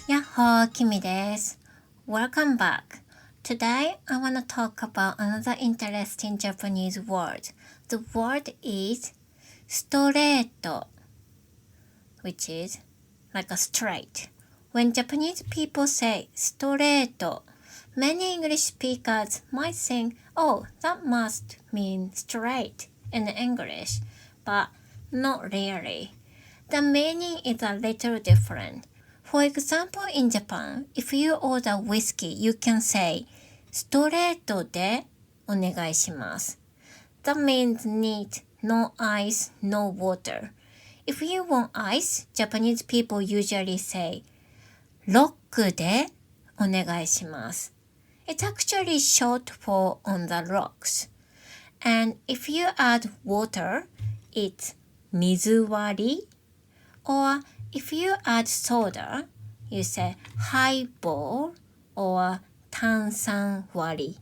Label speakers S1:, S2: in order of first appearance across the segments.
S1: やっほー、きみです。Welcome back. Today, I want to talk about another interesting Japanese word. The word is ストレート which is like a straight. When Japanese people say ストレート, many English speakers might think, oh, that must mean straight in English, but not really. The meaning is a little different. For example, in Japan, if you order whiskey, you can say ストレートでお願いします。That means neat, no ice, no water. If you want ice, Japanese people usually say ロックでお願いします。It's actually short for on the rocks. And if you add water, it's 水割り or if you add soda, you say haibooru or tansanwari,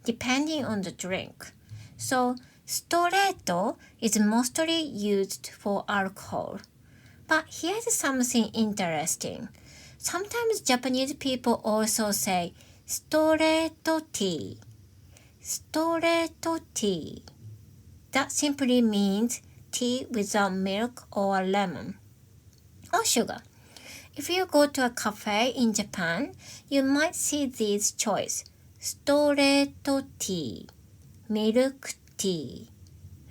S1: depending on the drink. So, ストレート is mostly used for alcohol. But here's something interesting. Sometimes Japanese people also say ストレートティー. ストレートティー. That simply means tea without milk or lemon.Or sugar. If you go to a cafe in Japan, you might see these choices: ストレートティー、ミルクティー、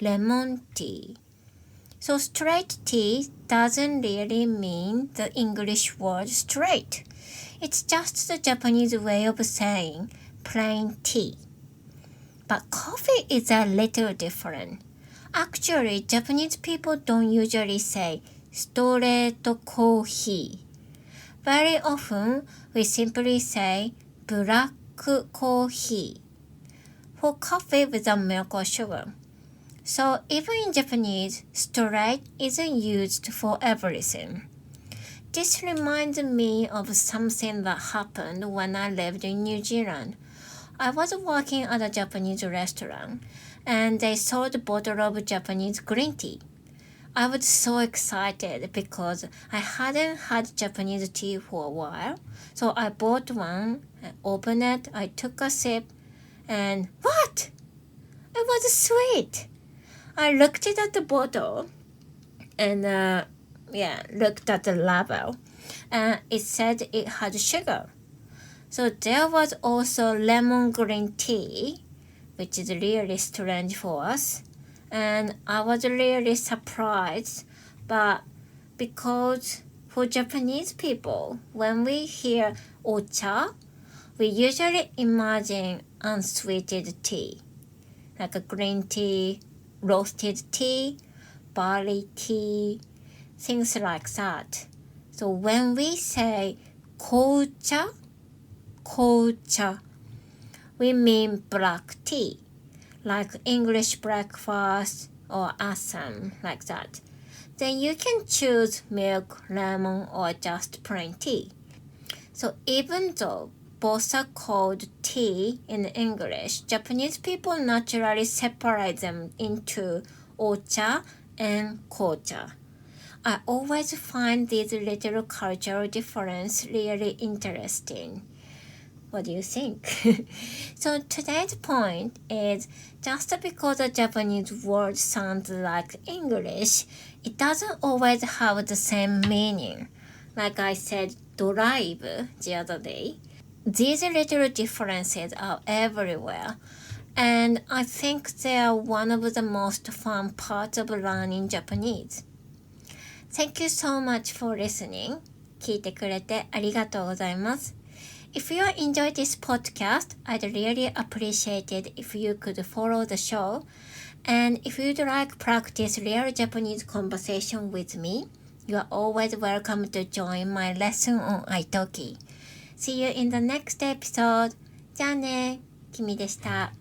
S1: レモンティー。So straight tea doesn't really mean the English word straight. It's just the Japanese way of saying plain tea. But coffee is a little different. Actually, Japanese people don't usually say ストレートコーヒー. Very often, we simply say ブラックコーヒー for coffee without milk or sugar. So even in Japanese, straight isn't used for everything. This reminds me of something that happened when I lived in New Zealand. I was working at a Japanese restaurant, and they sold a bottle of Japanese green tea.I was so excited because I hadn't had Japanese tea for a while. So I bought one, opened it, I took a sip, and what? It was sweet. I looked at the bottle and looked at the label. And it said it had sugar. So there was also lemon green tea, which is really strange for us.And I was really surprised, but because for Japanese people, when we hear ocha, we usually imagine unsweetened tea, like a green tea, roasted tea, barley tea, things like that. So when we say koucha, we mean black tea.Like English breakfast or assam, like that. Then you can choose milk, lemon, or just plain tea. So even though both are called tea in English, Japanese people naturally separate them into ocha and kocha. I always find these little cultural differences really interesting.What do you think? So today's point is just because a Japanese word sounds like English, it doesn't always have the same meaning. Like I said, drive the other day. These little differences are everywhere. And I think they are one of the most fun parts of learning Japanese. Thank you so much for listening. 聞いてくれてありがとうございます。If you enjoyed this podcast, I'd really appreciate it if you could follow the show. And if you'd like practice real Japanese conversation with me, you are always welcome to join my lesson on italki. See you in the next episode. じゃあね、君でした。